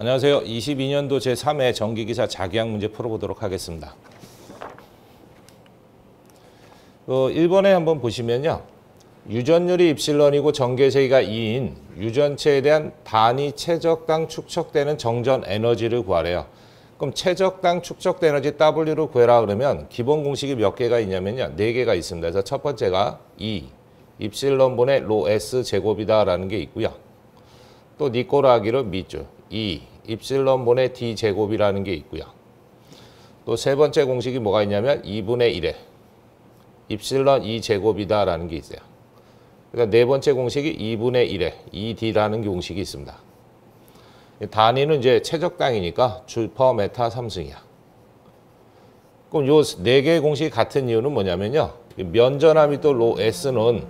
안녕하세요. 22년도 제3회 전기기사 자기학 문제 풀어보도록 하겠습니다. 1번에 한번 보시면요. 유전율이 입실론이고 전개세기가 2인 유전체에 대한 단위 최적당 축적되는 정전 에너지를 구하래요. 그럼 최적당 축적된 에너지 W를 구해라 그러면 기본 공식이 몇 개가 있냐면요. 4개가 있습니다. 그래서 첫 번째가 2 입실론분의 로 S 제곱이다라는 게 있고요. 또 니꼬라기로 밑줄 2 입실론분의 D 제곱이라는 게 있고요. 또 세 번째 공식이 뭐가 있냐면 2분의 1에 입실론 2 제곱이다라는 게 있어요. 그러니까 네 번째 공식이 2분의 1에 2D라는 공식이 있습니다. 단위는 이제 최적당이니까 줄 퍼 메타 3승이야. 그럼 요 네 개의 공식이 같은 이유는 뭐냐면요. 면전화 밑도 로 S는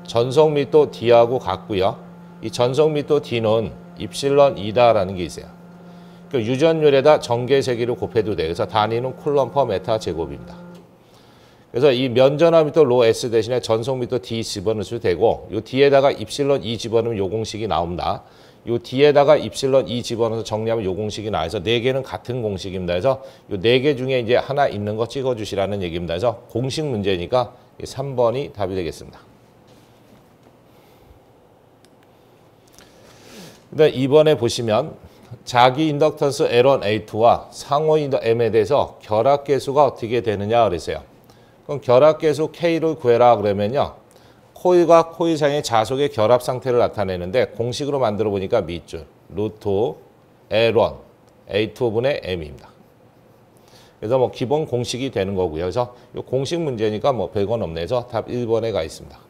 전속 밑도 D하고 같고요. 이 전속 밑도 D는 입실론 2다라는 게 있어요. 그러니까 유전율에다 전개세기를 곱해도 돼. 그래서 단위는 쿨럼 퍼 메타 제곱입니다. 그래서 이 면전화 밑도 로 S 대신에 전속 밑도 D 집어넣으셔도 되고 요 뒤에다가 입실론 2 집어넣으면 요 공식이 나옵니다. 요 뒤에다가 입실론 2 집어넣어서 정리하면 요 공식이 나와서 네 개는 같은 공식입니다. 그래서 요 네 개 중에 이제 하나 있는 거 찍어주시라는 얘기입니다. 그래서 공식 문제니까 3번이 답이 되겠습니다. 그다음 2번에 보시면 자기 인덕턴스 L1, A2와 상호 인덕 M에 대해서 결합계수가 어떻게 되느냐 그랬어요. 그럼 결합계수 K를 구해라 그러면요. 코일과 코일 사이의 자속의 결합 상태를 나타내는데 공식으로 만들어 보니까 밑줄 루트 L1, A2분의 M입니다. 그래서 뭐 기본 공식이 되는 거고요. 그래서 이 공식 문제니까 뭐 별건 없네. 그래서 답 1번에 가 있습니다.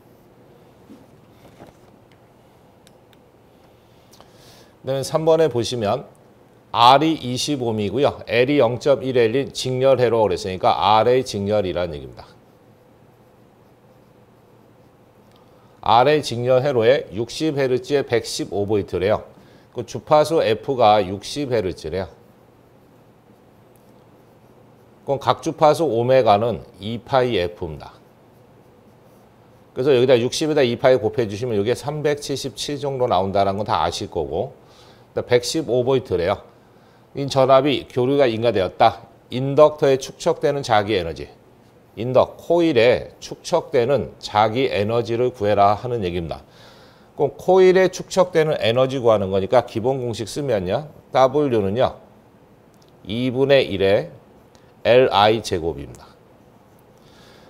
그다음에 3번에 보시면 R이 25m이고요. L이 0.1L인 직렬회로 그랬으니까 RA 직렬이라는 얘기입니다. RA 직렬회로에 60Hz에 115V래요. 그 주파수 F가 60Hz래요. 그럼 각 주파수 오메가는 2파이F입니다. 그래서 여기다 60에다 2파이 곱해주시면 이게 377 정도 나온다는 건 다 아실 거고 115V래요. 이 전압이 교류가 인가되었다. 인덕터에 축적되는 자기 에너지. 인덕, 코일에 축적되는 자기 에너지를 구해라 하는 얘기입니다. 그럼 코일에 축적되는 에너지 구하는 거니까 기본 공식 쓰면요. W는요. 2분의 1의 Li 제곱입니다.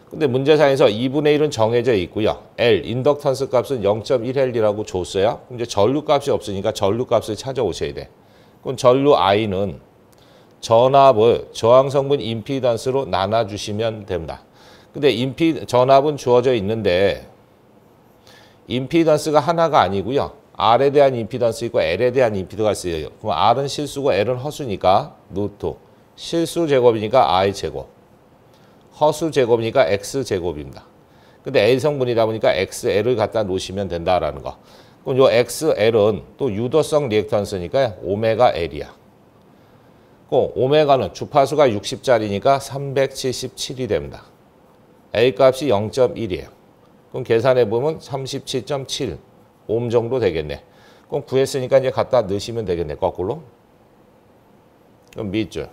근데 문제상에서 2분의 1은 정해져 있고요. L, 인덕턴스 값은 0.1L이라고 줬어요. 이제 전류 값이 없으니까 전류 값을 찾아오셔야 돼. 그럼 전류 I는 전압을 저항성분 임피던스로 나눠주시면 됩니다. 근데 전압은 주어져 있는데 임피던스가 하나가 아니고요. R에 대한 임피던스 있고 L에 대한 임피던스가 있어요. 그럼 R은 실수고 L은 허수니까 루트 실수 제곱이니까 I 제곱 허수 제곱이니까 X 제곱입니다. 근데 A 성분이다 보니까 XL을 갖다 놓으시면 된다라는 거. 그럼 요 XL은 또 유도성 리액턴스니까 오메가 L이야. 그 오메가는 주파수가 60짜리니까 377이 됩니다. A 값이 0.1이에요. 그럼 계산해 보면 37.7 옴 정도 되겠네. 그럼 구했으니까 이제 갖다 넣으시면 되겠네. 거꾸로. 그럼 밑줄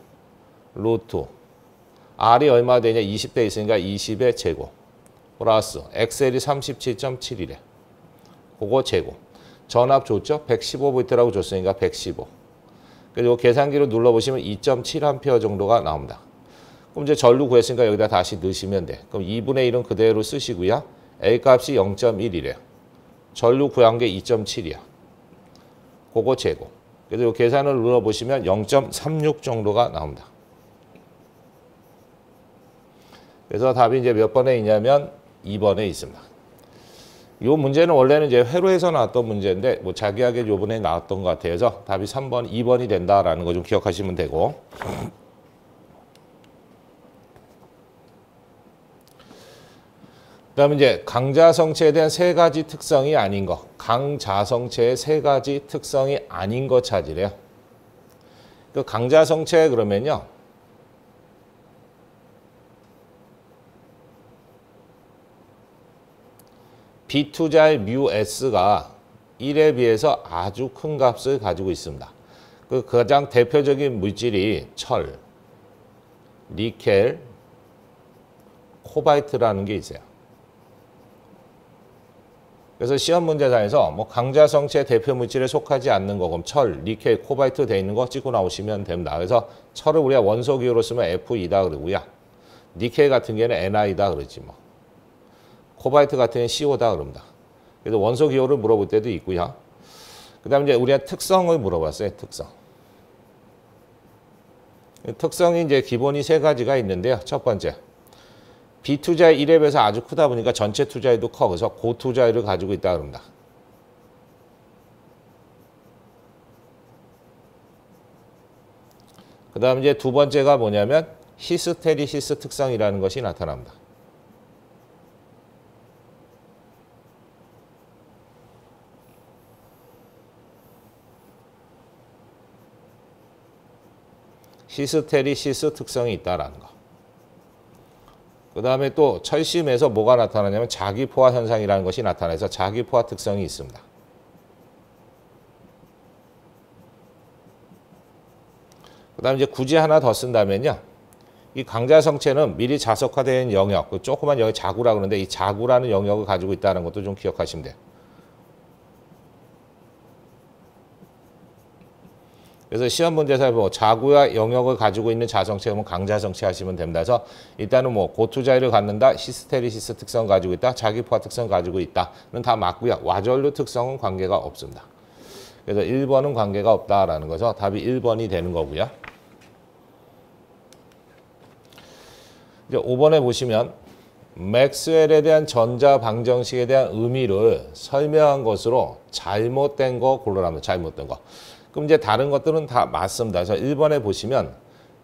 루트 R이 얼마 되냐? 20대 있으니까 20의 제곱 플러스 XL이 37.7이래. 그거 제곱. 전압 줬죠? 115V라고 줬으니까 115. 그리고 계산기로 눌러보시면 2.7A 정도가 나옵니다. 그럼 이제 전류 구했으니까 여기다 다시 넣으시면 돼. 그럼 2분의 1은 그대로 쓰시고요. A 값이 0.1이래요. 전류 구한 게 2.7이야. 그거 제곱. 그래서 계산을 눌러보시면 0.36 정도가 나옵니다. 그래서 답이 이제 몇 번에 있냐면 2번에 있습니다. 이 문제는 원래는 이제 회로에서 나왔던 문제인데 뭐 자기학에 요번에 나왔던 것 같아요. 그래서 답이 3번, 2번이 된다라는 거 좀 기억하시면 되고. 그다음에 이제 강자성체에 대한 세 가지 특성이 아닌 거. 강자성체의 세 가지 특성이 아닌 거 찾으래요. 그 강자성체 그러면요. B2잘 뮤 S가 1에 비해서 아주 큰 값을 가지고 있습니다. 그 가장 대표적인 물질이 철, 니켈, 코발트라는 게 있어요. 그래서 시험 문제장에서 뭐 강자성체 대표 물질에 속하지 않는 거, 그럼 철, 니켈, 코발트 돼 있는 거 찍고 나오시면 됩니다. 그래서 철을 우리가 원소 기호로 쓰면 Fe이다 그러고요. 니켈 같은 경우는 Ni다 그러지 뭐. 코발트 같은 경우는 CO다 그럽니다. 그래서 원소 기호를 물어볼 때도 있고요. 그 다음에 이제 우리가 특성을 물어봤어요. 특성. 특성이 이제 기본이 세 가지가 있는데요. 첫 번째, 비투자의 1에 비해서 아주 크다 보니까 전체 투자율도 커. 그래서 고투자율을 가지고 있다 그럽니다. 그 다음 이제 두 번째가 뭐냐면 히스테리시스 특성이라는 것이 나타납니다. 히스테리시스 특성이 있다라는 거. 그 다음에 또 철심에서 뭐가 나타나냐면 자기포화 현상이라는 것이 나타나서 자기포화 특성이 있습니다. 그 다음에 이제 굳이 하나 더 쓴다면요. 이 강자성체는 미리 자석화된 영역, 그 조그만 영역 자구라 그러는데 이 자구라는 영역을 가지고 있다는 것도 좀 기억하시면 돼요. 그래서 시험 문제에서 뭐 자구와 영역을 가지고 있는 자성체면 강자성체 하시면 됩니다. 그래서 일단은 뭐 고투자율을 갖는다, 히스테리시스 특성 가지고 있다, 자기포화 특성 가지고 있다는 다 맞고요. 와전류 특성은 관계가 없습니다. 그래서 1번은 관계가 없다라는 거죠. 답이 1번이 되는 거고요. 이제 5번에 보시면 맥스웰에 대한 전자 방정식에 대한 의미를 설명한 것으로 잘못된 거 고르라면 잘못된 거. 그럼 이제 다른 것들은 다 맞습니다. 그래서 1번에 보시면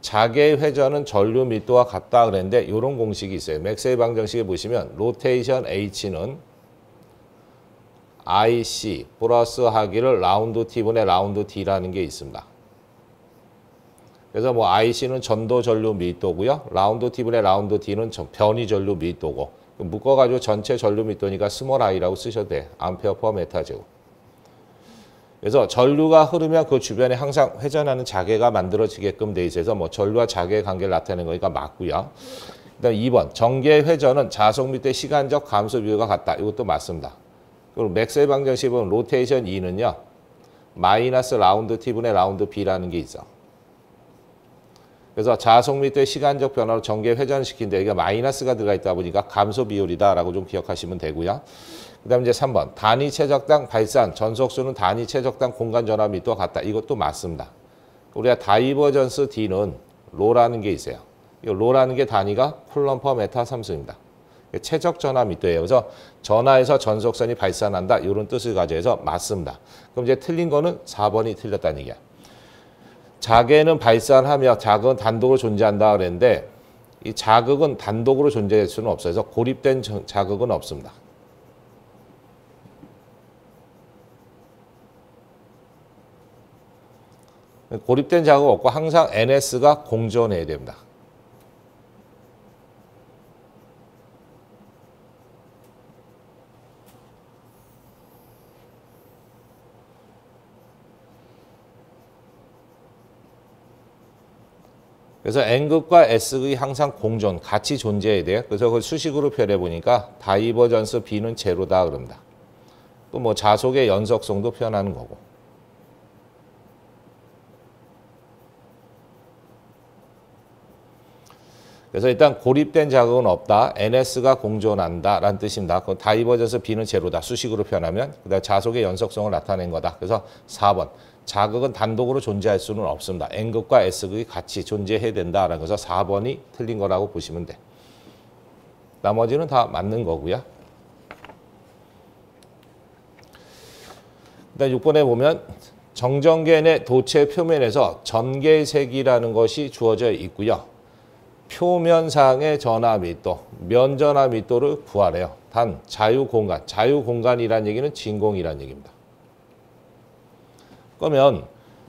자개의 회전은 전류 밀도와 같다 그랬는데 이런 공식이 있어요. 맥스웰 방정식에 보시면 로테이션 H는 IC 플러스 하기를 라운드 T분의 라운드 D라는 게 있습니다. 그래서 뭐 IC는 전도 전류 밀도고요. 라운드 T분의 라운드 D는 변이 전류 밀도고 묶어가지고 전체 전류 밀도니까 스몰 i라고 쓰셔도 돼. 암페어 퍼 메타 제곱. 그래서 전류가 흐르면 그 주변에 항상 회전하는 자개가 만들어지게끔 돼 있어서 뭐 전류와 자개의 관계를 나타내는 거니까 맞고요. 그다음 2번 전개의 회전은 자속 밑의 시간적 감소 비율과 같다. 이것도 맞습니다. 그리고 맥스웰 방정식 보면 로테이션 E는요. 마이너스 라운드 T분의 라운드 B라는 게 있어. 그래서 자속 밑의 시간적 변화로 전개 회전시킨데 이게 마이너스가 들어가 있다 보니까 감소 비율이다라고 좀 기억하시면 되고요. 그 다음에 이제 3번 단위 최적당 발산 전속수는 단위 최적당 공간 전화 밀도와 같다. 이것도 맞습니다. 우리가 다이버전스 D는 로라는 게 있어요. 이 로라는 게 단위가 쿨럼 퍼 메타 함수입니다. 최적 전화 밀도예요. 그래서 전하에서 전속선이 발산한다. 이런 뜻을 가져서 맞습니다. 그럼 이제 틀린 거는 4번이 틀렸다는 얘기야. 자개는 발산하며 자극은 단독으로 존재한다 그랬는데 이 자극은 단독으로 존재할 수는 없어요. 그래서 고립된 자극은 없습니다. 고립된 자극 없고 항상 NS가 공존해야 됩니다. 그래서 N극과 S극이 항상 공존, 같이 존재해야 돼요. 그래서 그걸 수식으로 표현해 보니까 다이버전스 B는 제로다 그럽니다. 또 뭐 자속의 연속성도 표현하는 거고. 그래서 일단 고립된 자극은 없다. NS가 공존한다. 라는 뜻입니다. 그 다이버전스 B는 제로다. 수식으로 표현하면. 그다음 자속의 연속성을 나타낸 거다. 그래서 4번. 자극은 단독으로 존재할 수는 없습니다. N극과 S극이 같이 존재해야 된다라는 거서 4번이 틀린 거라고 보시면 돼. 나머지는 다 맞는 거고요. 그다음 6번에 보면 정전계 내 도체 표면에서 전개색이라는 것이 주어져 있고요. 표면상의 전하 밀도, 면전하 밀도를 구하래요. 단 자유공간, 자유공간이라는 얘기는 진공이라는 얘기입니다. 그러면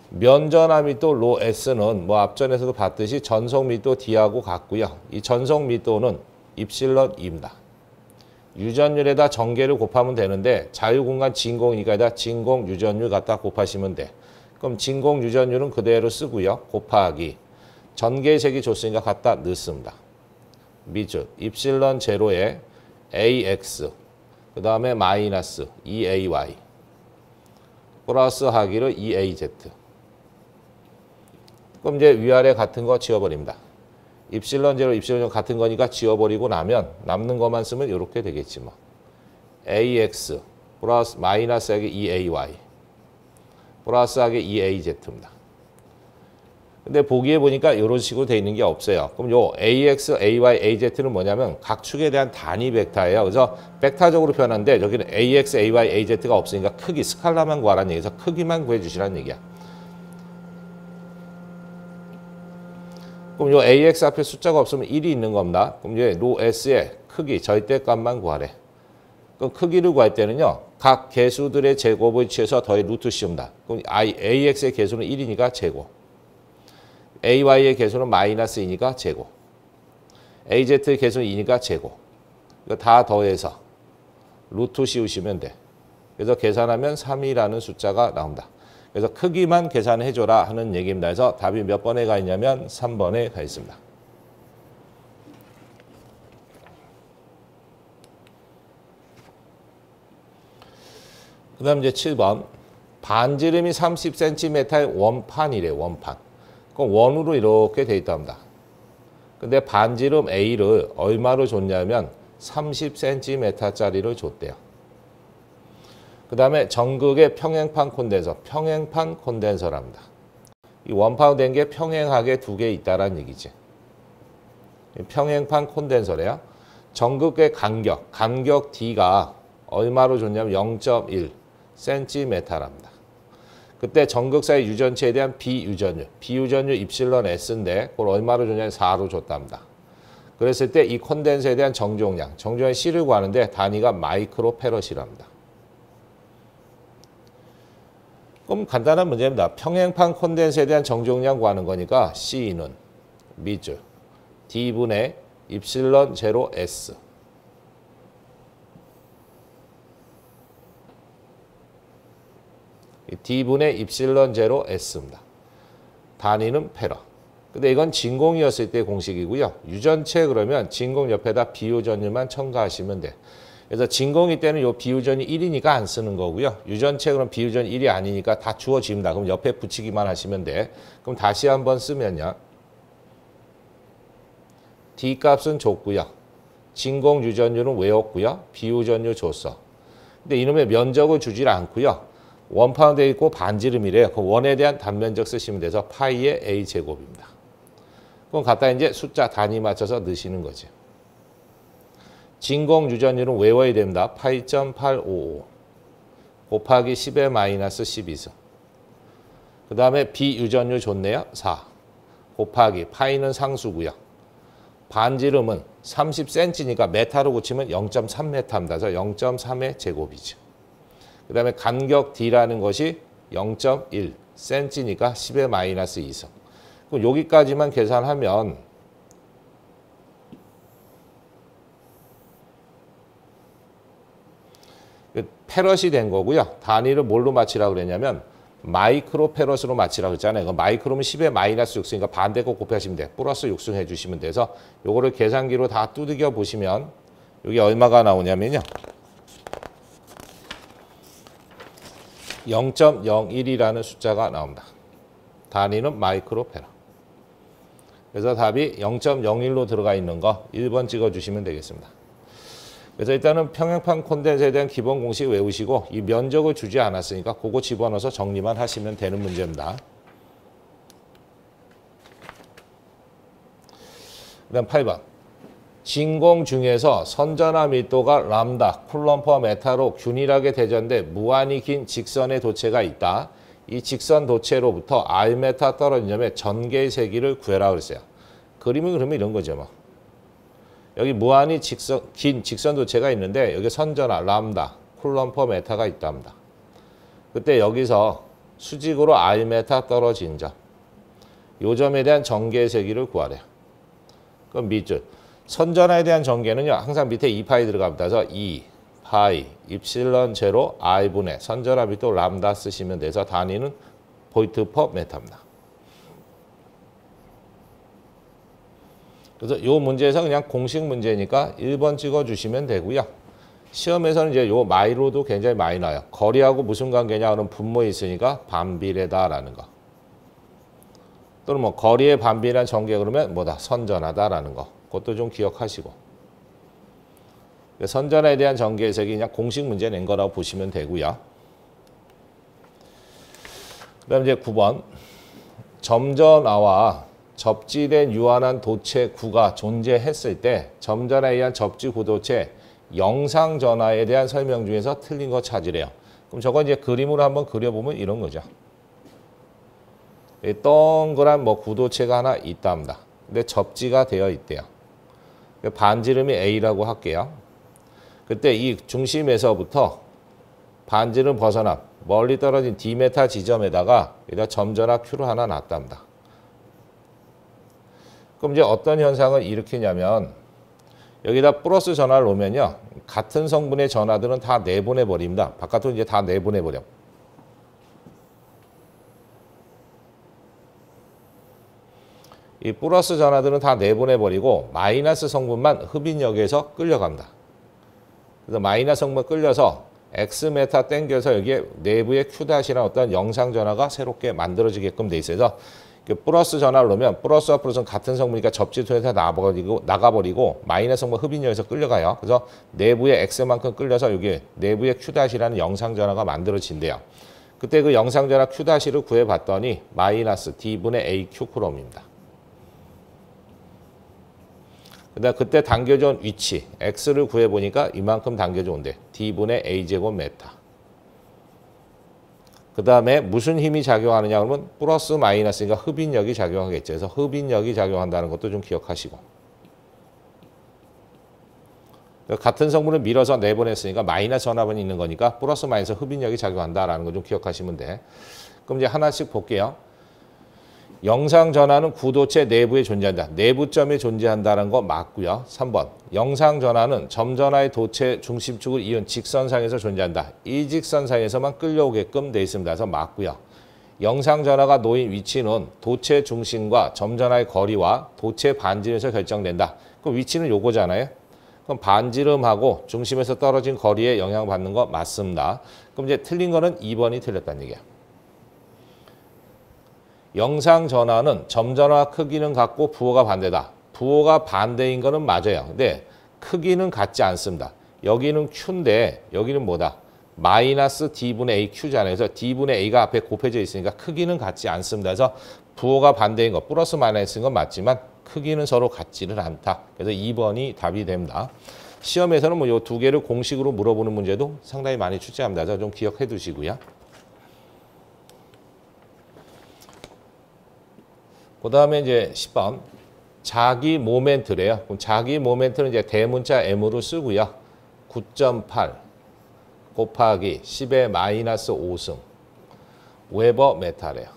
면전하 밀도 로 S는 뭐 앞전에서도 봤듯이 전속 밀도 D하고 같고요. 이 전속 밀도는 입실론 E입니다. 유전율에다 전개를 곱하면 되는데 자유공간 진공이니까 진공 유전율 갖다 곱하시면 돼. 그럼 진공 유전율은 그대로 쓰고요. 곱하기 전개색이 줬으니까 갖다 넣습니다. 미줄 입실론 제로에 AX 그 다음에 마이너스 EAY 플러스 하기를 EAZ. 그럼 이제 위아래 같은 거 지워버립니다. 입실론 제로 입실론 같은 거니까 지워버리고 나면 남는 것만 쓰면 이렇게 되겠지 뭐. AX 플러스 마이너스하기 EAY 플러스하기 EAZ입니다. 근데 보기에 보니까 이런 식으로 돼 있는 게 없어요. 그럼 요 AX, AY, AZ는 뭐냐면 각 축에 대한 단위 벡터예요. 그래서 벡터적으로 표현하는데 여기는 AX, AY, AZ가 없으니까 크기, 스칼라만 구하라는 얘기에서 크기만 구해주시라는 얘기야. 그럼 요 AX 앞에 숫자가 없으면 1이 있는 겁니다. 그럼 이제 로 S의 크기, 절대값만 구하래. 그럼 크기를 구할 때는요. 각 개수들의 제곱을 취해서 더해 루트 씌웁니다. 그럼 AX의 개수는 1이니까 제곱. AY의 개수는 마이너스 2니까 제곱. AZ의 개수는 2니까 제곱. 이거 다 더해서 루트 씌우시면 돼. 그래서 계산하면 3이라는 숫자가 나옵니다. 그래서 크기만 계산해줘라 하는 얘기입니다. 그래서 답이 몇 번에 가 있냐면 3번에 가 있습니다. 그 다음 이제 7번. 반지름이 30cm의 원판이래, 원판. 그럼 원으로 이렇게 돼 있답니다. 근데 반지름 A를 얼마로 줬냐면 30cm짜리를 줬대요. 그 다음에 전극의 평행판 콘덴서, 평행판 콘덴서랍니다. 이 원판으로 된 게 평행하게 두 개 있다라는 얘기지. 평행판 콘덴서래요. 전극의 간격 D가 얼마로 줬냐면 0.1cm랍니다. 그때 전극 사이 유전체에 대한 비유전율 입실론 S인데 그걸 얼마로 줬냐면 4로 줬답니다. 그랬을 때 이 콘덴서에 대한 정종량 C를 구하는데 단위가 마이크로페럿이랍니다. 그럼 간단한 문제입니다. 평행판 콘덴서에 대한 정종량 구하는 거니까 C는 미줄 D분의 입실론 제로 S D분의 입실론 제로 S입니다. 단위는 페러. 근데 이건 진공이었을 때 공식이고요. 유전체 그러면 진공 옆에다 비유전율만 첨가하시면 돼. 그래서 진공일 때는 요 비유전이 1이니까 안 쓰는 거고요. 유전체 그럼 비유전 1이 아니니까 다 주어집니다. 그럼 옆에 붙이기만 하시면 돼. 그럼 다시 한번 쓰면요. D 값은 줬고요. 진공 유전율은 외웠고요. 비유전율 줬어. 근데 이놈의 면적을 주질 않고요. 원판으로 되어 있고 반지름이래요. 그 원에 대한 단면적 쓰시면 돼서 파이의 A 제곱입니다. 그럼 갖다 이제 숫자 단위 맞춰서 넣으시는 거지. 진공 유전율은 외워야 됩니다. 8.855 곱하기 10의 마이너스 12승. 그 다음에 비유전율 줬네요. 4 곱하기 파이는 상수고요. 반지름은 30cm니까 메타로 고치면 0.3m입니다. 그래서 0.3의 제곱이죠. 그 다음에 간격 D라는 것이 0.1cm니까 10의 마이너스 2승. 그럼 여기까지만 계산하면 페럿이 된 거고요. 단위를 뭘로 맞추라고 그랬냐면 마이크로 페럿으로 맞추라고 그랬잖아요. 마이크로면 10의 마이너스 6승이니까 반대 거 곱하시면 돼. 플러스 6승 해주시면 돼서 요거를 계산기로 다 두들겨 보시면 여기 얼마가 나오냐면요. 0.01이라는 숫자가 나옵니다. 단위는 마이크로페라. 그래서 답이 0.01로 들어가 있는 거 1번 찍어주시면 되겠습니다. 그래서 일단은 평행판 콘덴서에 대한 기본 공식 외우시고 이 면적을 주지 않았으니까 그거 집어넣어서 정리만 하시면 되는 문제입니다. 그 다음 8번. 진공 중에서 선전화 밀도가 람다, 쿨럼 퍼 메타로 균일하게 대전돼 무한히 긴 직선의 도체가 있다. 이 직선 도체로부터 R메타 떨어진 점의 전개의 세기를 구해라 그랬어요. 그림은 그러면 이런 거죠. 뭐. 여기 무한히 긴 직선 도체가 있는데 여기 선전화, 람다, 쿨럼 퍼 메타가 있답니다. 그때 여기서 수직으로 R메타 떨어진 점, 요 점에 대한 전개의 세기를 구하래요. 그럼 밑줄. 선전화에 대한 전개는요. 항상 밑에 2파이 들어갑니다. 그래서 2파이 입실론 제로 R분의 선전화 밀도 람다 쓰시면 돼서 단위는 볼트 퍼 메타입니다. 그래서 이 문제에서 그냥 공식 문제니까 1번 찍어주시면 되고요. 시험에서는 이제 요 마이로도 굉장히 많이 나와요. 거리하고 무슨 관계냐 그런 분모에 있으니까 반비례다라는 거. 또는 뭐 거리에 반비례한 전개 그러면 뭐다? 선전하다라는 거. 그것도 좀 기억하시고. 선전에 대한 전개 해석이 그냥 공식 문제 낸 거라고 보시면 되고요. 그다음 이제 9번. 점전화와 접지된 유한한 도체 구가 존재했을 때 점전에 의한 접지 구도체 영상 전화에 대한 설명 중에서 틀린 거 찾으래요. 그럼 저거 이제 그림으로 한번 그려보면 이런 거죠. 동그란 뭐 구도체가 하나 있답니다. 근데 접지가 되어 있대요. 반지름이 A라고 할게요. 그때 이 중심에서부터 반지름 벗어나 멀리 떨어진 D메타 지점에다가 여기다 점전화 Q를 하나 놨답니다. 그럼 이제 어떤 현상을 일으키냐면 여기다 플러스 전화를 놓으면요. 같은 성분의 전화들은 다 내보내 버립니다. 바깥으로 이제 다 내보내 버려. 이 플러스 전화들은 다 내보내 버리고 마이너스 성분만 흡인력에서 끌려갑니다. 그래서 마이너스 성분 끌려서 X메타 땡겨서 여기에 내부에 Q-이라는 어떤 영상 전화가 새롭게 만들어지게끔 돼 있어서 플러스 전화를 놓으면 플러스와 플러스는 같은 성분이니까 접지통에서 나가버리고 마이너스 성분 흡인력에서 끌려가요. 그래서 내부에 X만큼 끌려서 여기 내부에 Q-이라는 영상 전화가 만들어진대요. 그때 그 영상 전화 Q-를 구해봤더니 마이너스 D분의 AQ 쿨럼입니다. 그다음 그때 당겨준 위치 X를 구해보니까 이만큼 당겨져 온대. D분의 A제곱 메타. 그 다음에 무슨 힘이 작용하느냐 그러면 플러스 마이너스니까 흡인력이 작용하겠죠. 그래서 흡인력이 작용한다는 것도 좀 기억하시고. 같은 성분을 밀어서 내보냈으니까 마이너스 전압은 있는 거니까 플러스 마이너스 흡인력이 작용한다라는 거 좀 기억하시면 돼. 그럼 이제 하나씩 볼게요. 영상 전화는 구도체 내부에 존재한다. 내부점에 존재한다는 거 맞고요. 3번. 영상 전화는 점 전화의 도체 중심축을 이은 직선상에서 존재한다. 이 직선상에서만 끌려오게끔 돼 있습니다. 그래서 맞고요. 영상 전화가 놓인 위치는 도체 중심과 점 전화의 거리와 도체 반지름에서 결정된다. 그럼 위치는 요거잖아요. 그럼 반지름하고 중심에서 떨어진 거리에 영향을 받는 거 맞습니다. 그럼 이제 틀린 거는 2번이 틀렸다는 얘기야. 영상 전화는 점 전화 크기는 같고 부호가 반대다. 부호가 반대인 거는 맞아요. 근데 크기는 같지 않습니다. 여기는 Q인데 여기는 뭐다? 마이너스 D분의 AQ잖아요. 그래서 D분의 A가 앞에 곱해져 있으니까 크기는 같지 않습니다. 그래서 부호가 반대인 거 플러스 마이너스인 건 맞지만 크기는 서로 같지는 않다. 그래서 2번이 답이 됩니다. 시험에서는 뭐 요 두 개를 공식으로 물어보는 문제도 상당히 많이 출제합니다. 그래서 좀 기억해 두시고요. 그 다음에 이제 10번. 자기 모멘트래요. 그럼 자기 모멘트는 이제 대문자 M으로 쓰고요. 9.8 곱하기 10의 마이너스 5승 웨버 메타래요.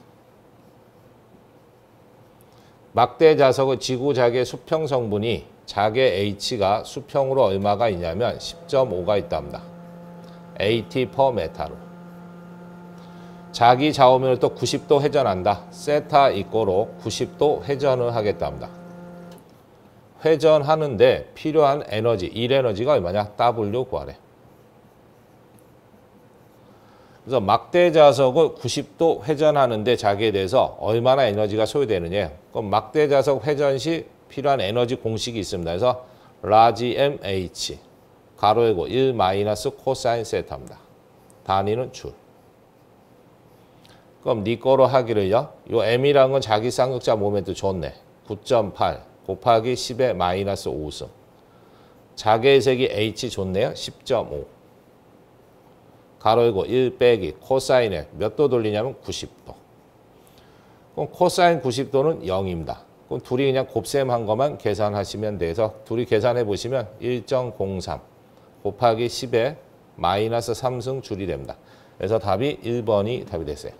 막대 자석의 지구 자개 수평 성분이 자개 H가 수평으로 얼마가 있냐면 10.5가 있답니다. AT 퍼 메타로. 자기 좌우면을 또 90도 회전한다. 세타 이꼬로 90도 회전을 하겠답니다. 회전하는데 필요한 에너지, 일 에너지가 얼마냐? W 구하래. 그래서 막대 자석을 90도 회전하는데 자기에 대해서 얼마나 에너지가 소요되느냐. 그럼 막대 자석 회전 시 필요한 에너지 공식이 있습니다. 그래서 라지 MH 가로 열고 1 마이너스 코사인 세타입니다. 단위는 줄. 그럼 니 거로 하기를요. 요 M이라는 건 자기 쌍극자 모멘트 좋네. 9.8 곱하기 10의 마이너스 5승. 자개의 색이 H 좋네요. 10.5. 가로 열고 1 빼기 코사인에 몇 도 돌리냐면 90도. 그럼 코사인 90도는 0입니다. 그럼 둘이 그냥 곱셈한 것만 계산하시면 돼서 둘이 계산해 보시면 1.03 곱하기 10의 마이너스 3승 줄이 됩니다. 그래서 답이 1번이 답이 됐어요.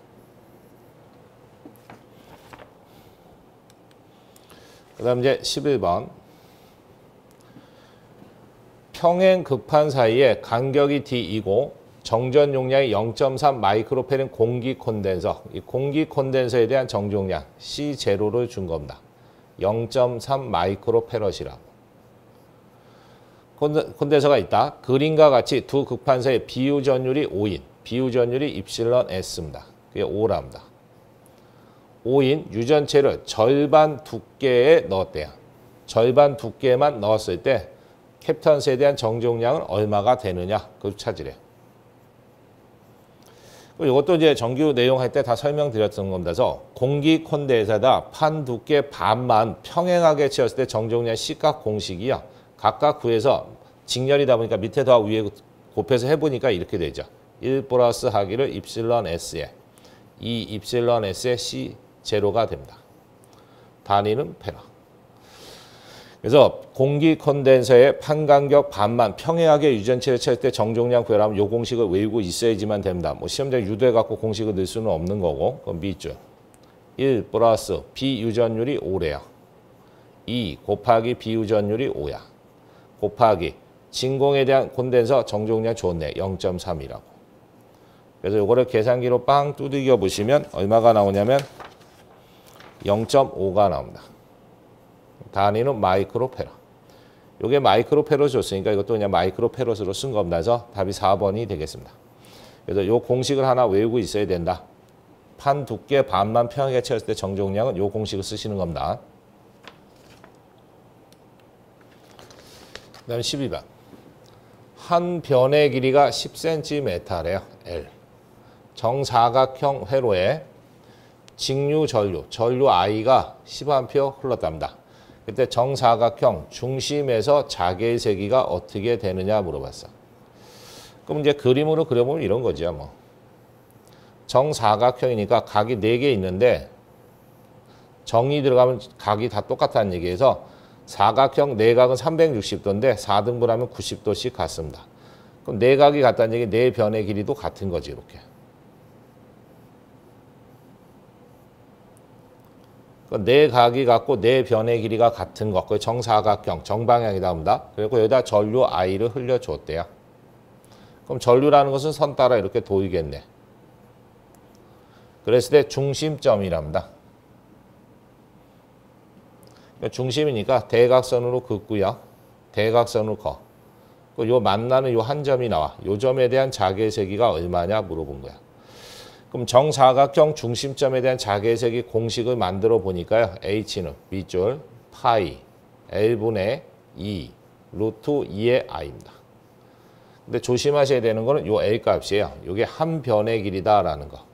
그 다음 이제 11번. 평행 극판 사이에 간격이 D이고 정전 용량이 0.3 마이크로페린 공기 콘덴서, 이 공기 콘덴서에 대한 정종량 C0를 준 겁니다. 0.3 마이크로페럿이라고. 콘덴서가 있다. 그림과 같이 두 극판서의 비유 전율이 5인, 비유 전율이 입실론 S입니다. 그게 5랍니다. 5인 유전체를 절반 두께에 넣었대요. 절반 두께만 넣었을 때 캡턴스에 대한 정종량은 얼마가 되느냐, 그걸 찾으래요. 이것도 이제 정규 내용 할 때 다 설명드렸던 겁니다서 공기 콘덴서에다 판 두께 반만 평행하게 채웠을 때 정종량 C값 공식이요. 각각 구해서 직렬이다 보니까 밑에 더하고 위에 곱해서 해보니까 이렇게 되죠. 1 플러스 하기를 입실론 S에 2 입실론 S에 C0가 됩니다. 단위는 페라. 그래서 공기 콘덴서의 판 간격 반만 평행하게 유전체를 채울 때 정종량 구하려면 요 공식을 외우고 있어야지만 됩니다. 뭐 시험장 유도해갖고 공식을 넣을 수는 없는 거고. 그럼 밑줄 1 플러스 비유전율이 5래요. 2 곱하기 비유전율이 5야. 곱하기 진공에 대한 콘덴서 정종량 좋네. 0.3이라고. 그래서 요거를 계산기로 빵 두들겨 보시면 얼마가 나오냐면 0.5가 나옵니다. 단위는 마이크로페럿. 요게 마이크로페럿 줬으니까 이것도 그냥 마이크로페럿으로 쓴 겁니다. 그래서 답이 4번이 되겠습니다. 그래서 요 공식을 하나 외우고 있어야 된다. 판 두께 반만 평하게 채웠을 때 정종량은 요 공식을 쓰시는 겁니다. 그 다음에 12번. 한 변의 길이가 10cm래요. L. 정사각형 회로에 직류 전류 I가 10A 흘렀답니다. 그때 정사각형 중심에서 자개의 세기가 어떻게 되느냐 물어봤어. 그럼 이제 그림으로 그려보면 이런 거죠. 뭐. 정사각형이니까 각이 4개 있는데 정이 들어가면 각이 다 똑같다는 얘기에서 사각형 내각은 360도인데 4등분하면 90도씩 같습니다. 그럼 내각이 같다는 얘기, 네 변의 길이도 같은 거지 이렇게. 네 각이 같고 네 변의 길이가 같은 것, 그 정사각형, 정방향이다 합니다. 그리고 여기다 전류 I를 흘려줬대요. 그럼 전류라는 것은 선 따라 이렇게 도이겠네. 그랬을 때 중심점이랍니다. 중심이니까 대각선으로 긋고요. 대각선으로 커. 요 만나는 요 한 점이 나와. 요 점에 대한 자개의 세기가 얼마냐 물어본 거야. 그럼 정사각형 중심점에 대한 자개의 세기 공식을 만들어 보니까요. H는 밑줄 파이 L분의 2 루트 2의 I입니다. 근데 조심하셔야 되는 거는 요 L 값이에요. 요게 한 변의 길이다라는 거.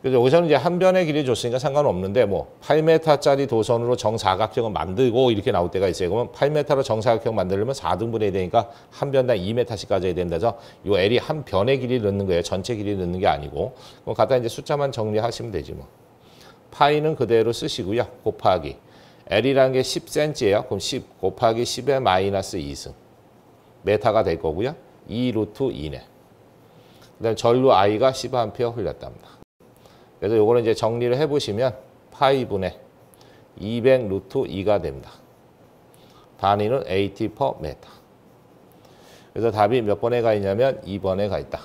그래서 여기서는 이제 한 변의 길이 줬으니까 상관없는데 뭐 8m짜리 도선으로 정사각형을 만들고 이렇게 나올 때가 있어요. 그러면 8m로 정사각형 만들려면 4등분해야 되니까 한 변당 2m씩 가져야 된다서 요 L이 한 변의 길이를 넣는 거예요. 전체 길이를 넣는 게 아니고. 그럼 갖다 이제 숫자만 정리하시면 되지 뭐. 파이는 그대로 쓰시고요. 곱하기 L이라는 게 10cm예요. 그럼 10 곱하기 10의 마이너스 2승. 메타가 될 거고요. 2 루트 2네. 그다음 전류 I가 10A 흘렸답니다. 그래서 요거는 이제 정리를 해보시면 파이분의 200 루트 2가 됩니다. 단위는 AT per 메타. 그래서 답이 몇 번에 가 있냐면 2번에 가 있다.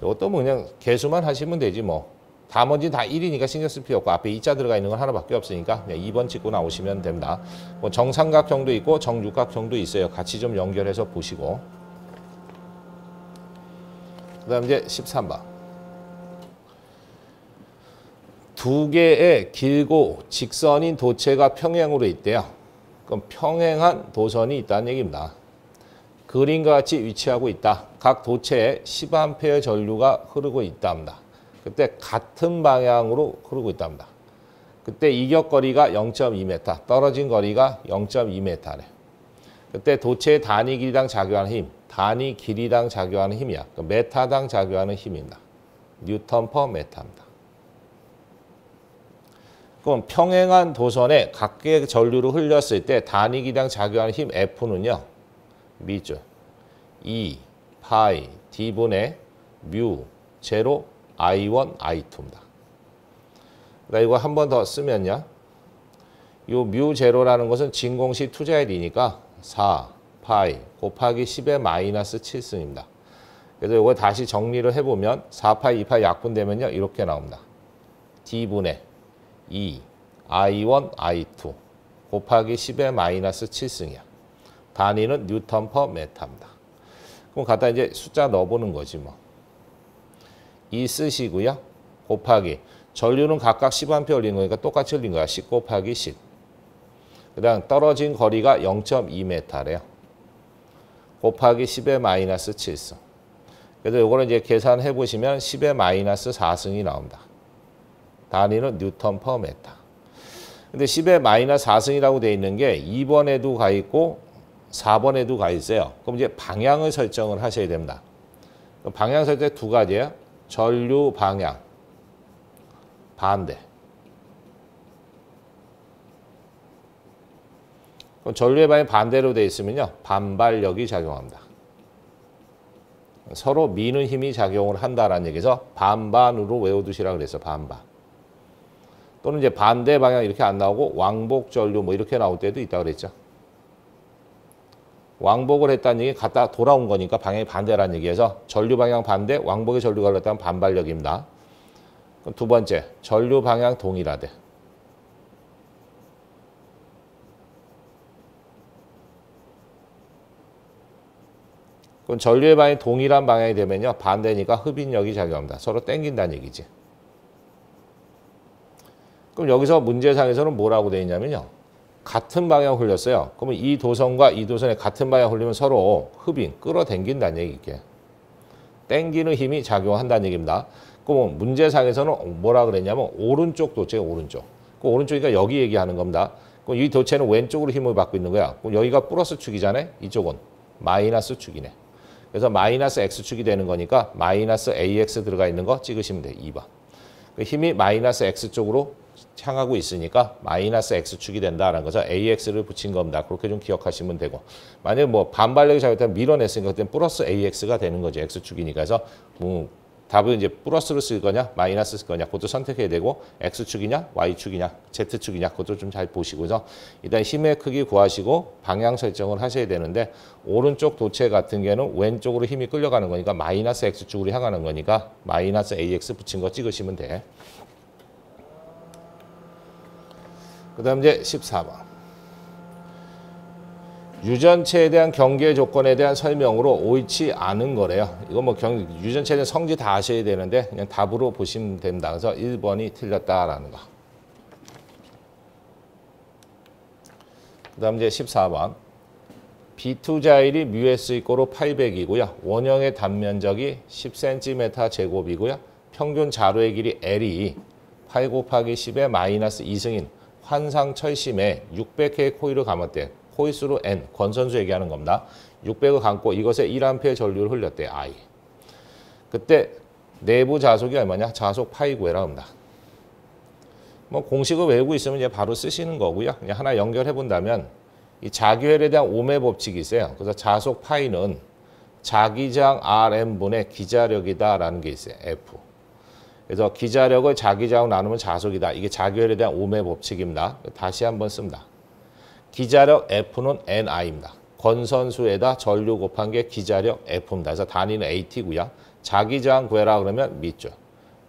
이것도 뭐 그냥 개수만 하시면 되지 뭐. 나머지 다 1이니까 신경 쓸 필요 없고 앞에 2자 들어가 있는 건 하나밖에 없으니까 그냥 2번 찍고 나오시면 됩니다. 뭐 정삼각형도 있고 정육각형도 있어요. 같이 좀 연결해서 보시고. 그 다음 이제 13번. 두 개의 길고 직선인 도체가 평행으로 있대요. 그럼 평행한 도선이 있다는 얘기입니다. 그림과 같이 위치하고 있다. 각 도체에 10A 전류가 흐르고 있답니다. 그때 같은 방향으로 흐르고 있답니다. 그때 이격거리가 0.2m, 떨어진 거리가 0.2m래. 그때 도체의 단위 길이당 작용하는 힘, 단위 길이당 작용하는 힘이야. 메타당 작용하는 힘입니다. 뉴턴 퍼 메타입니다. 그럼 평행한 도선에 각각의 전류를 흘렸을 때 단위 길이당 작용하는 힘 F는요. 밑줄 2 파이 D분의 뮤 제로 I1, I2입니다. 그러니까 이거 한 번 더 쓰면요. 요 뮤 제로라는 것은 진공시 투자일이니까 4 파이 곱하기 10의 마이너스 7승입니다. 그래서 이걸 다시 정리를 해보면 4파이 2파이 약분되면요 이렇게 나옵니다. D분의 2 I1 I2 곱하기 10의 마이너스 7승이야. 단위는 뉴턴 퍼 메타입니다. 그럼 갖다 이제 숫자 넣어보는 거지 뭐. 2 쓰시고요. 곱하기 전류는 각각 10A 흘린 거니까 똑같이 흘린 거야. 10 곱하기 10. 그 다음 떨어진 거리가 0.2m래요. 곱하기 10의 마이너스 7승. 그래서 요거는 이제 계산해 보시면 10의 마이너스 4승이 나옵니다. 단위는 뉴턴 퍼 메타. 근데 10의 마이너스 4승이라고 돼 있는 게 2번에도 가 있고 4번에도 가 있어요. 그럼 이제 방향을 설정을 하셔야 됩니다. 방향 설정 두 가지예요. 전류 방향, 반대. 그럼 전류의 방향이 반대로 돼 있으면요. 반발력이 작용합니다. 서로 미는 힘이 작용을 한다라는 얘기에서 반반으로 외워두시라고 그랬어. 반반. 또는 이제 반대 방향 이렇게 안 나오고 왕복 전류 뭐 이렇게 나올 때도 있다고 그랬죠. 왕복을 했다는 얘기 갔다 돌아온 거니까 방향이 반대라는 얘기에서 전류 방향 반대, 왕복의 전류가 흘렀다면 반발력입니다. 그럼 두 번째, 전류 방향 동일하대. 그럼 전류의 방향이 동일한 방향이 되면요. 반대니까 흡인력이 작용합니다. 서로 땡긴다는 얘기지. 그럼 여기서 문제상에서는 뭐라고 되어 있냐면요. 같은 방향 흘렸어요. 그러면 이 도선과 이 도선에 같은 방향 흘리면 서로 흡인, 끌어당긴다는 얘기게. 땡기는 힘이 작용한다는 얘기입니다. 그럼 문제상에서는 뭐라 그랬냐면 오른쪽 도체가 오른쪽. 그 오른쪽이니까 여기 얘기하는 겁니다. 그럼 이 도체는 왼쪽으로 힘을 받고 있는 거야. 그럼 여기가 플러스 축이잖아요. 이쪽은 마이너스 축이네. 그래서 마이너스 X축이 되는 거니까 마이너스 AX 들어가 있는 거 찍으시면 돼요. 2번. 힘이 마이너스 X쪽으로 향하고 있으니까 마이너스 X축이 된다라는 거죠. AX를 붙인 겁니다. 그렇게 좀 기억하시면 되고. 만약에 뭐 반발력이 작용하면 밀어냈으니까 그때는 플러스 AX가 되는 거죠. X축이니까. 그래서 답을 이제 플러스로 쓸 거냐 마이너스 쓸 거냐 그것도 선택해야 되고 X축이냐 Y축이냐 Z축이냐 그것도 좀 잘 보시고서 일단 힘의 크기 구하시고 방향 설정을 하셔야 되는데 오른쪽 도체 같은 경우는 왼쪽으로 힘이 끌려가는 거니까 마이너스 X축으로 향하는 거니까 마이너스 AX 붙인 거 찍으시면 돼. 그 다음 이제 14번. 유전체에 대한 경계 조건에 대한 설명으로 옳지 않은 거래요. 이거 뭐 유전체에 대한 성질 다 아셔야 되는데 그냥 답으로 보시면 됩니다. 그래서 1번이 틀렸다라는 거. 그 다음 이제 14번. B2자일이 µS 이꼬로 800이고요. 원형의 단면적이 10cm 제곱이고요. 평균 자루의 길이 L이 8 곱하기 10의 마이너스 2승인 환상철심에 600개의 코일을 감았대. 코일수로 N, 권선수 얘기하는 겁니다. 600을 감고 이것에 1A 전류를 흘렸대. I. 그때 내부 자속이 얼마냐? 자속 파이 구해라 합니다. 뭐 공식을 외우고 있으면 이제 바로 쓰시는 거고요. 그냥 하나 연결해 본다면 이 자기회로에 대한 오음의 법칙이 있어요. 그래서 자속 파이는 자기장 RM분의 기자력이다라는 게 있어요. F. 그래서 기자력을 자기장으로 나누면 자속이다. 이게 자기회로에 대한 오음의 법칙입니다. 다시 한번 씁니다. 기자력 F는 NI입니다. 권선수에다 전류 곱한 게 기자력 F입니다. 그래서 단위는 AT고요. 자기장 구해라 그러면 밑줄.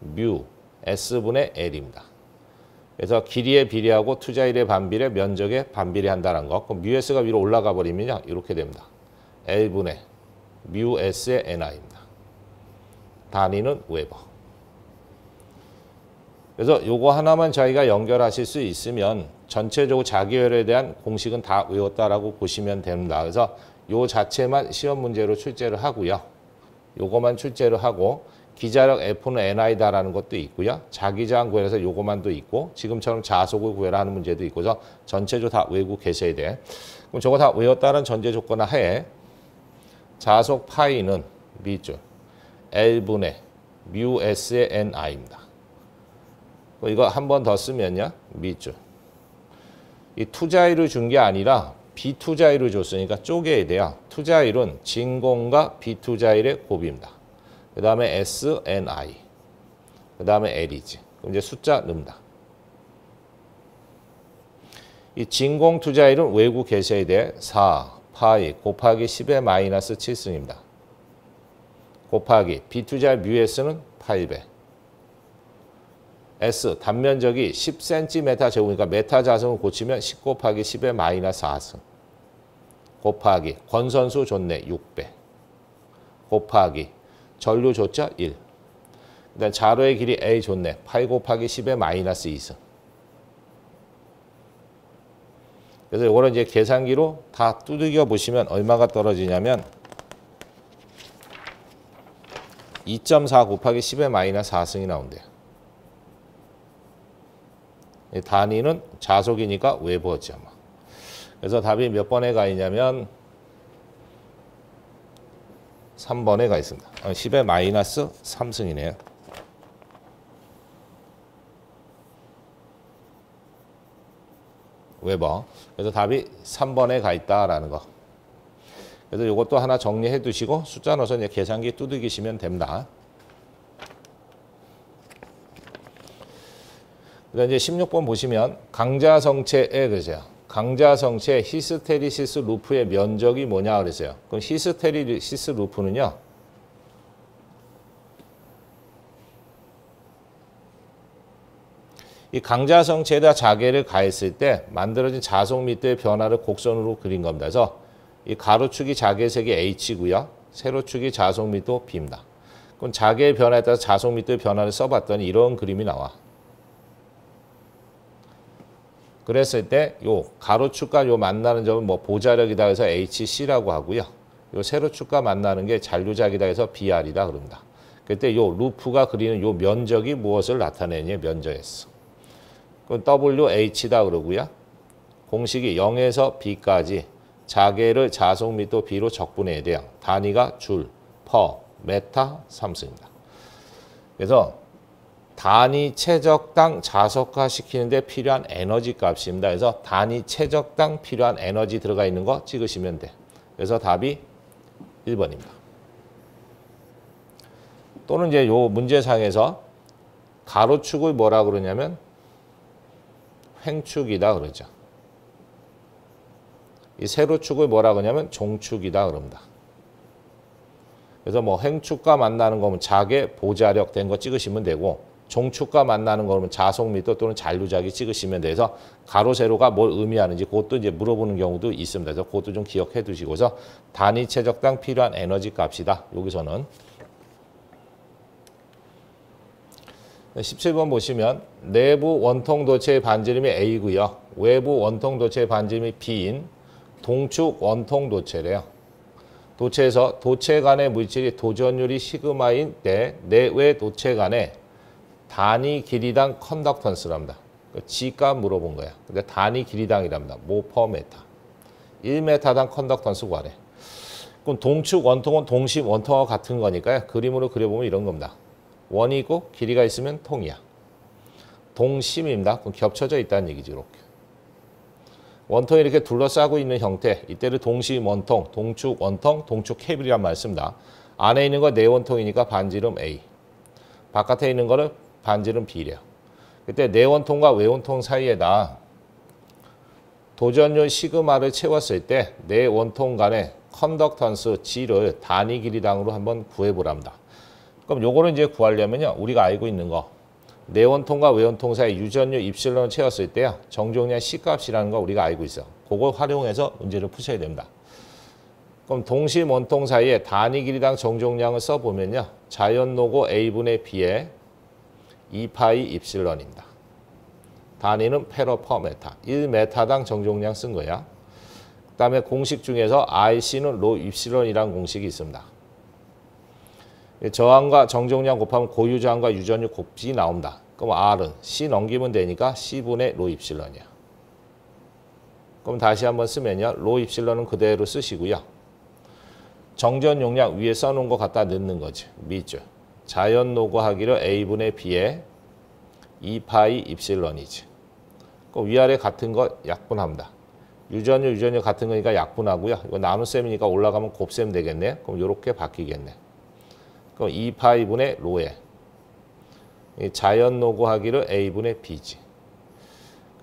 뮤 S분의 L입니다. 그래서 길이에 비례하고 투자일의 반비례, 면적에 반비례한다는 거. 그럼 뮤S가 위로 올라가 버리면요. 이렇게 됩니다. L분의 뮤 S의 NI입니다. 단위는 웨버. 그래서 요거 하나만 저희가 연결하실 수 있으면 전체적으로 자기회로에 대한 공식은 다 외웠다라고 보시면 됩니다. 그래서 요 자체만 시험 문제로 출제를 하고요. 요거만 출제를 하고 기자력 F는 NI다라는 것도 있고요. 자기장 구해서 요거만도 있고 지금처럼 자속을 구해라 하는 문제도 있고서 전체적으로 다 외우고 계셔야 돼. 그럼 저거 다 외웠다는 전제 조건 하에 자속 파이는 밑줄 L분의 뮤 S의 NI입니다. 이거 한 번 더 쓰면요. 밑줄. 이 투자일을 준 게 아니라 비투자일을 줬으니까 쪼개야 돼요. 투자일은 진공과 비투자일의 곱입니다. 그 다음에 S, N, I. 그 다음에 L이지. 그럼 이제 숫자 넣습니다. 이 진공 투자율은 외국 계셔에 대해 4 파이 곱하기 10의 마이너스 7승입니다. 곱하기 비투자율 μs는 8배. S 단면적이 10cm 제곱이니까 메타 자승을 고치면 10 곱하기 10의 마이너스 4승. 곱하기 권선수 좋네 6배. 곱하기 전류 좋죠 1. 그다음 자로의 길이 A 좋네 8 곱하기 10의 마이너스 2승. 그래서 이거를 이제 계산기로 다 두들겨 보시면 얼마가 떨어지냐면 2.4 곱하기 10의 마이너스 4승이 나온대요. 단위는 자속이니까 웨버죠. 그래서 답이 몇 번에 가 있냐면 3번에 가 있습니다. 10의 마이너스 3승이네요. 웨버. 그래서 답이 3번에 가 있다라는 거. 그래서 이것도 하나 정리해 두시고 숫자 넣어서 이제 계산기 두들기시면 됩니다. 그다음 이제 16번 보시면 강자성체에 그러세요. 강자성체 히스테리시스 루프의 면적이 뭐냐 그랬어요. 그럼 히스테리시스 루프는요. 이 강자성체에다 자개를 가했을 때 만들어진 자속密도의 변화를 곡선으로 그린 겁니다. 그래서 이 가로축이 자개색이 H고요. 세로축이 자속密도 B입니다. 그럼 자개의 변화에 따라서 자속密도의 변화를 써봤더니 이런 그림이 나와. 그랬을 때 요 가로축과 요 만나는 점은 뭐 보자력이다 해서 HC라고 하고요. 요 세로축과 만나는 게 잔류작이다 해서 BR이다 그럽니다. 그때 요 루프가 그리는 요 면적이 무엇을 나타내느냐 면적했어. 그럼 WH다 그러고요. 공식이 0에서 B까지 자개를 자속密도 B로 적분해야 돼요. 단위가 줄, 퍼, 메타, 삼수입니다. 그래서 단위 최적당 자석화 시키는데 필요한 에너지 값입니다. 그래서 단위 최적당 필요한 에너지 들어가 있는 거 찍으시면 돼. 그래서 답이 1번입니다. 또는 이제 요 문제상에서 가로축을 뭐라 그러냐면 횡축이다 그러죠. 이 세로축을 뭐라 그러냐면 종축이다 그럽니다. 그래서 뭐 횡축과 만나는 거면 자개 보자력 된 거 찍으시면 되고 종축과 만나는 거면 자속密도 또는 잔류작이 찍으시면 돼서 가로 세로가 뭘 의미하는지 그것도 이제 물어보는 경우도 있습니다. 그래서 그것도 좀 기억해 두시고서 단위 최적당 필요한 에너지 값이다. 여기서는 17번 보시면 내부 원통 도체의 반지름이 A고요. 외부 원통 도체의 반지름이 B인 동축 원통 도체래요. 도체에서 도체 간의 물질이 도전율이 시그마인 때 내외 도체 간의 단위 길이당 컨덕턴스랍니다. G값 물어본 거야. 근데 단위 길이당이랍니다. 모퍼메타. 1m당 컨덕턴스 구하래. 그럼 동축 원통은 동심 원통하고 같은 거니까요. 그림으로 그려보면 이런 겁니다. 원이 있고 길이가 있으면 통이야. 동심입니다. 그럼 겹쳐져 있다는 얘기죠. 이렇게. 원통이 이렇게 둘러싸고 있는 형태. 이때를 동심 원통, 동축 원통, 동축 케이블이란 말 씁니다. 안에 있는 거 내원통이니까 반지름 A. 바깥에 있는 거를 반지름 B래요. 그때 내원통과 외원통 사이에다 도전율 시그마를 채웠을 때 내원통 간의 컨덕턴스 G를 단위 길이당으로 한번 구해보랍니다. 그럼 요거를 이제 구하려면요. 우리가 알고 있는 거. 내원통과 외원통 사이 유전율 입실론을 채웠을 때요. 정종량 C값이라는 거 우리가 알고 있어. 그걸 활용해서 문제를 푸셔야 됩니다. 그럼 동심 원통 사이에 단위 길이당 정종량을 써보면요. 자연노고 A분의 B에 2파이 입실론입니다. 단위는 페로퍼메타. 1m당 정종량 쓴 거야. 그 다음에 공식 중에서 RC는 로 입실론이라는 공식이 있습니다. 저항과 정종량 곱하면 고유 저항과 유전율 곱이 나온다. 그럼 R은 C 넘기면 되니까 C분의 로 입실론이야. 그럼 다시 한번 쓰면요. 로 입실론은 그대로 쓰시고요. 정전 용량 위에 써놓은 거 갖다 넣는 거지. 밑줄. 자연 노고하기를 A분의 B에 2파이 입실론이지. 그럼 위아래 같은 거 약분합니다. 유전율 같은 거니까 약분하고요. 이거 나눗셈이니까 올라가면 곱셈 되겠네. 그럼 이렇게 바뀌겠네. 그럼 2파이분의 로에 자연 노고하기를 A분의 B지.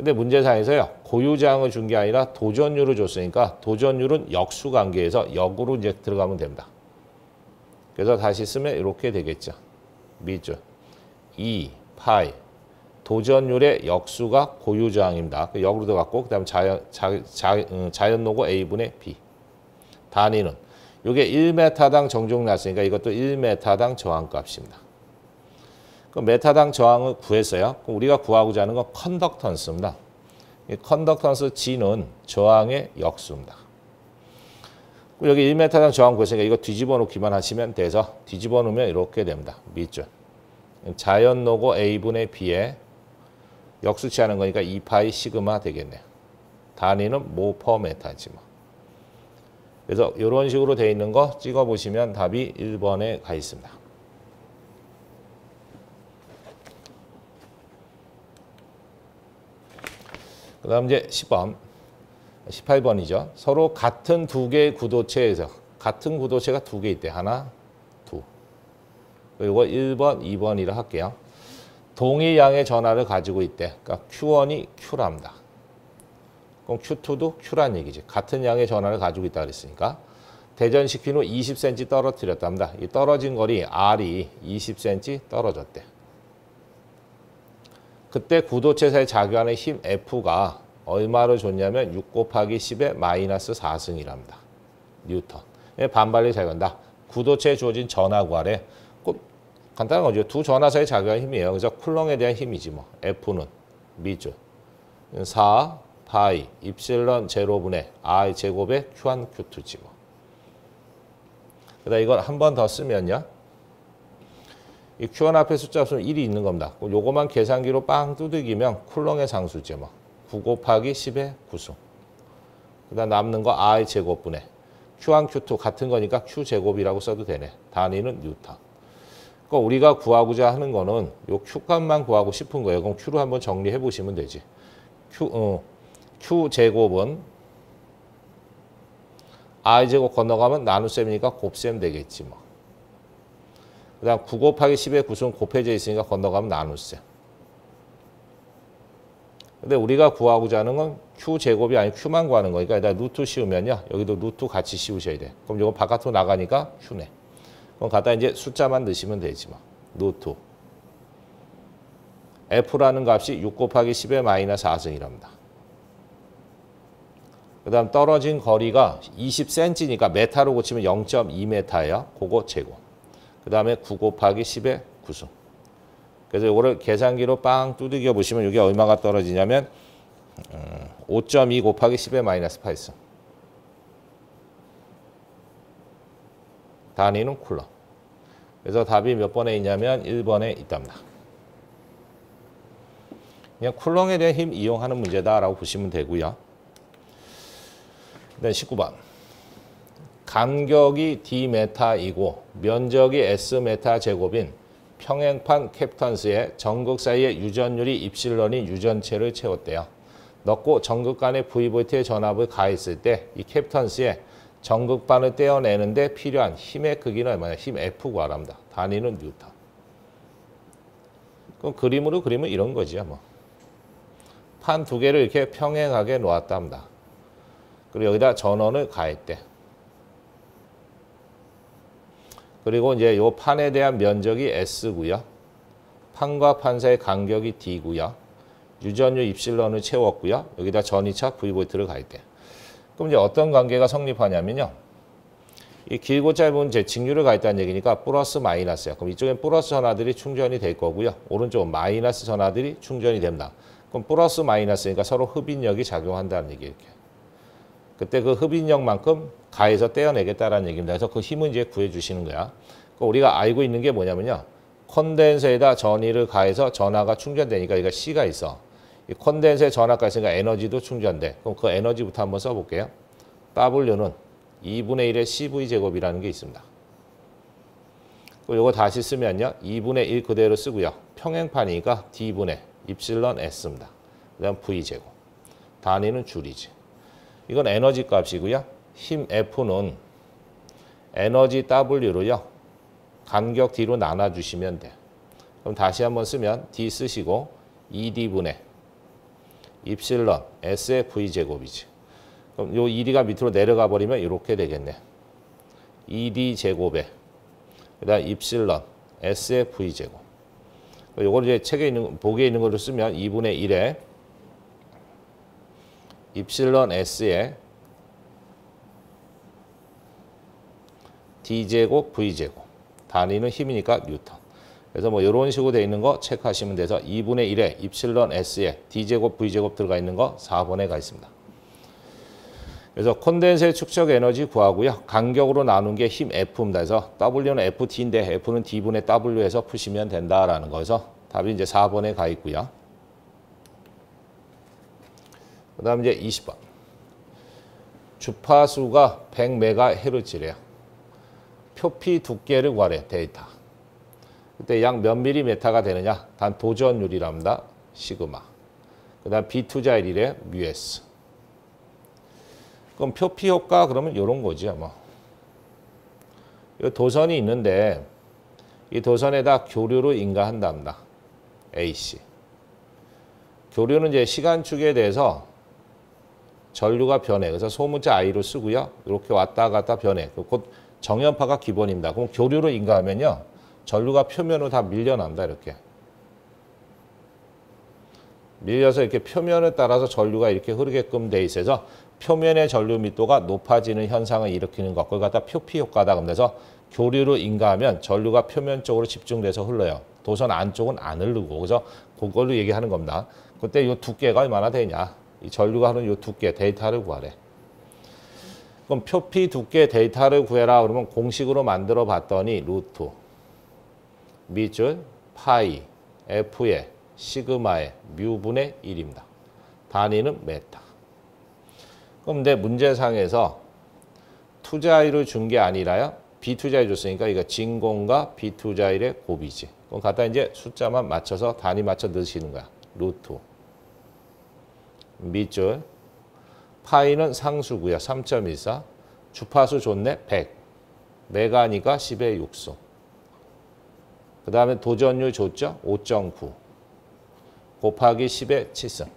근데 문제상에서요. 고유장을 준 게 아니라 도전율을 줬으니까 도전율은 역수 관계에서 역으로 이제 들어가면 됩니다. 그래서 다시 쓰면 이렇게 되겠죠. 밑줄 2 파이 도전율의 역수가 고유저항입니다. 역으로 들어갔고 그다음에 자연노고 A분의 B. 단위는 이게 1m당 정종 났으니까 이것도 1m당 저항값입니다. 그럼 메타당 저항을 구했어요. 그럼 우리가 구하고자 하는 건 컨덕턴스입니다. 이 컨덕턴스 G는 저항의 역수입니다. 여기 1m당 저항 구했으니까 이거 뒤집어 놓기만 하시면 돼서 뒤집어 놓으면 이렇게 됩니다. 밑줄. 자연노고 A분의 B에 역수치 하는 거니까 2파이 시그마 되겠네요. 단위는 모 퍼 메타지 뭐. 그래서 이런 식으로 돼 있는 거 찍어 보시면 답이 1번에 가 있습니다. 그 다음 이제 10번, 18번이죠. 서로 같은 두 개의 구도체에서 같은 구도체가 두 개 있대. 하나, 두. 그리고 1번, 2번이라 할게요. 동일양의 전하를 가지고 있대. 그러니까 Q1이 Q랍니다. 그럼 Q2도 Q란 얘기지. 같은 양의 전하를 가지고 있다 그랬으니까. 대전시킨 후 20cm 떨어뜨렸답니다. 이 떨어진 거리 R이 20cm 떨어졌대. 그때 구도체사에 작용하는 힘 F가 얼마를 줬냐면 6 곱하기 10의 마이너스 4승이랍니다. 뉴턴. 반발력이 작용한다. 구도체에 주어진 전하 구하래. 간단한 거죠. 두 전하 사이에 작용하는 힘이에요. 그래서 쿨롱에 대한 힘이지 뭐. F는 미줄 4 파이 입실론 제로분의 I 제곱의 Q1 Q2지 뭐. 그다음 이걸 한 번 더 쓰면요. 이 Q1 앞에 숫자 없으면 1이 있는 겁니다. 요거만 계산기로 빵 두들기면 쿨롱의 상수죠 뭐. 9 곱하기 10의 9수. 그다음 남는 거 I 제곱분의 Q1 Q2 같은 거니까 Q 제곱이라고 써도 되네. 단위는 뉴턴. 그러니까 우리가 구하고자 하는 거는 요 Q 값만 구하고 싶은 거예요. 그럼 Q로 한번 정리해 보시면 되지. Q 제곱은 I 제곱 건너가면 나눗셈이니까 곱셈 되겠지 뭐. 그 다음 9 곱하기 10의 9수는 곱해져 있으니까 건너가면 나눗셈. 근데 우리가 구하고자 하는 건 Q제곱이 아니고 Q만 구하는 거니까 일단 루트 씌우면요. 여기도 루트 같이 씌우셔야 돼. 그럼 이거 바깥으로 나가니까 Q네. 그럼 갖다 이제 숫자만 넣으시면 되지 뭐. 루트. F라는 값이 6 곱하기 10의 마이너스 4승이랍니다. 그 다음 떨어진 거리가 20cm니까 메타로 고치면 0.2m예요. 그거 제곱. 그 다음에 9 곱하기 10의 9수. 그래서 이거를 계산기로 빵 두들겨 보시면 이게 얼마가 떨어지냐면 5.2 곱하기 10의 마이너스 8승. 단위는 쿨럼. 그래서 답이 몇 번에 있냐면 1번에 있답니다. 그냥 쿨럼에 대한 힘 이용하는 문제다라고 보시면 되고요. 네, 19번. 간격이 D메타이고 면적이 S메타 제곱인 평행판 캡턴스의 전극 사이의 유전율이 입실론인 유전체를 채웠대요. 넣고 전극 간의 V볼트의 전압을 가했을 때 이 캡턴스의 전극반을 떼어내는데 필요한 힘의 크기는 얼마냐? 힘 F 구하랍니다. 단위는 뉴턴. 그럼 그림으로 그리면 이런 거지요. 뭐. 판 두 개를 이렇게 평행하게 놓았답니다. 그리고 여기다 전원을 가했대. 그리고 이제 요 판에 대한 면적이 S고요. 판과 판 사이의 간격이 D고요. 유전율 입실론을 채웠고요. 여기다 전이차 V볼트를 가했대. 그럼 이제 어떤 관계가 성립하냐면요. 이 길고 짧은 제 직류를 가했다는 얘기니까 플러스 마이너스야. 그럼 이쪽엔 플러스 전하들이 충전이 될 거고요. 오른쪽은 마이너스 전하들이 충전이 됩니다. 그럼 플러스 마이너스니까 서로 흡인력이 작용한다는 얘기 이렇게. 그때 그 흡인력만큼 가해서 떼어내겠다라는 얘기입니다. 그래서 그 힘을 이제 구해주시는 거야. 그러니까 우리가 알고 있는 게 뭐냐면요. 콘덴서에다 전위를 가해서 전하가 충전되니까 여기가 C가 있어. 이 콘덴서에 전하가 있으니까 에너지도 충전돼. 그럼 그 에너지부터 한번 써볼게요. W는 2분의 1의 CV제곱이라는 게 있습니다. 그리고 이거 다시 쓰면요. 2분의 1 그대로 쓰고요. 평행판이니까 D분의 입실론 S입니다. 그 다음 V제곱. 단위는 줄이지. 이건 에너지 값이고요. 힘 F는 에너지 W로요. 간격 D로 나눠주시면 돼. 그럼 다시 한번 쓰면 D 쓰시고 2D분의 입실론 S의 V제곱이지. 그럼 요 1D가 밑으로 내려가 버리면 이렇게 되겠네. 2D 제곱에 그다음 입실론 S의 V제곱. 요걸 이제 책에 있는 보기에 있는 거로 쓰면 2분의 1에 입실론 S의 D제곱 V제곱. 단위는 힘이니까 뉴턴. 그래서 뭐 이런 식으로 되어 있는 거 체크하시면 돼서 2분의 1에 입실론 S에 D제곱 V제곱 들어가 있는 거 4번에 가 있습니다. 그래서 콘덴서의 축적 에너지 구하고요. 간격으로 나눈 게 힘 F입니다. 그래서 W는 FT인데 F는 D분의 W 해서 푸시면 된다라는 거에서 답이 이제 4번에 가 있고요. 그 다음 이제 20번. 주파수가 100MHz래요. 표피 두께를 구하래, 데이터. 그때 약 몇 밀리미터가 되느냐? 단 도전율이랍니다. 시그마. 그 다음 B2자일이래, 뮤S. 그럼 표피 효과 그러면 이런 거죠, 뭐. 이 도선이 있는데 이 도선에다 교류를 인가한답니다. AC. 교류는 이제 시간축에 대해서 전류가 변해. 그래서 소문자 I로 쓰고요. 이렇게 왔다 갔다 변해. 곧 정연파가 기본입니다. 그럼 교류를 인가하면요. 전류가 표면으로 다 밀려납니다. 이렇게. 밀려서 이렇게 표면을 따라서 전류가 이렇게 흐르게끔 돼 있어서 표면의 전류密도가 높아지는 현상을 일으키는 것. 그걸 갖다 표피 효과다. 그래서 교류를 인가하면 전류가 표면 쪽으로 집중돼서 흘러요. 도선 안쪽은 안 흐르고. 그래서 그걸로 얘기하는 겁니다. 그때 이 두께가 얼마나 되냐. 이 전류가 흐르는 이 두께 데이터를 구하래. 그럼 표피 두께 데이터를 구해라 그러면 공식으로 만들어 봤더니 루트 밑줄 파이 F의 시그마의 뮤분의 1입니다. 단위는 메타. 그럼 내 문제상에서 투자일을 준 게 아니라요. 비투자일 줬으니까 이거 진공과 비투자일의 곱이지. 그럼 갖다 이제 숫자만 맞춰서 단위 맞춰 넣으시는 거야. 루트 밑줄 파이는 상수고요. 3.14. 주파수 좋네. 100. 메가니까 10의 6수. 그 다음에 도전율 좋죠. 5.9. 곱하기 10의 7승.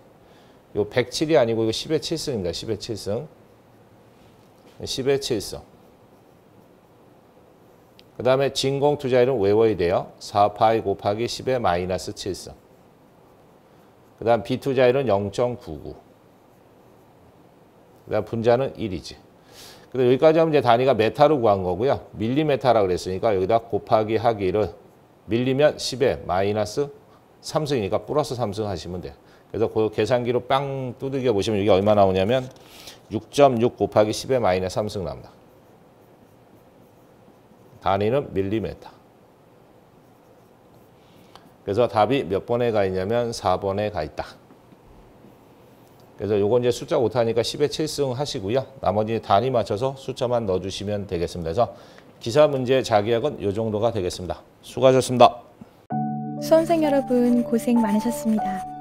요 107이 아니고 이거 10의 7승입니다. 10의 7승. 10의 7승. 그 다음에 진공 투자율은 외워야 돼요. 4파이 곱하기 10의 마이너스 7승. 그 다음 비투자율은 0.99. 그 다음 분자는 1이지. 그래서 여기까지 하면 이제 단위가 메타로 구한 거고요. 밀리메타라고 그랬으니까 여기다 곱하기 하기를 밀리면 10에 마이너스 3승이니까 플러스 3승 하시면 돼요. 그래서 그 계산기로 빵 두들겨 보시면 이게 얼마 나오냐면 6.6 곱하기 10에 마이너스 3승 나옵니다. 단위는 밀리메타. 그래서 답이 몇 번에 가 있냐면 4번에 가 있다. 그래서 요건 이제 숫자 못하니까 10의 7승 하시고요. 나머지 단위 맞춰서 숫자만 넣어주시면 되겠습니다. 그래서 기사 문제 자기학은 요 정도가 되겠습니다. 수고하셨습니다. 수험생 여러분 고생 많으셨습니다.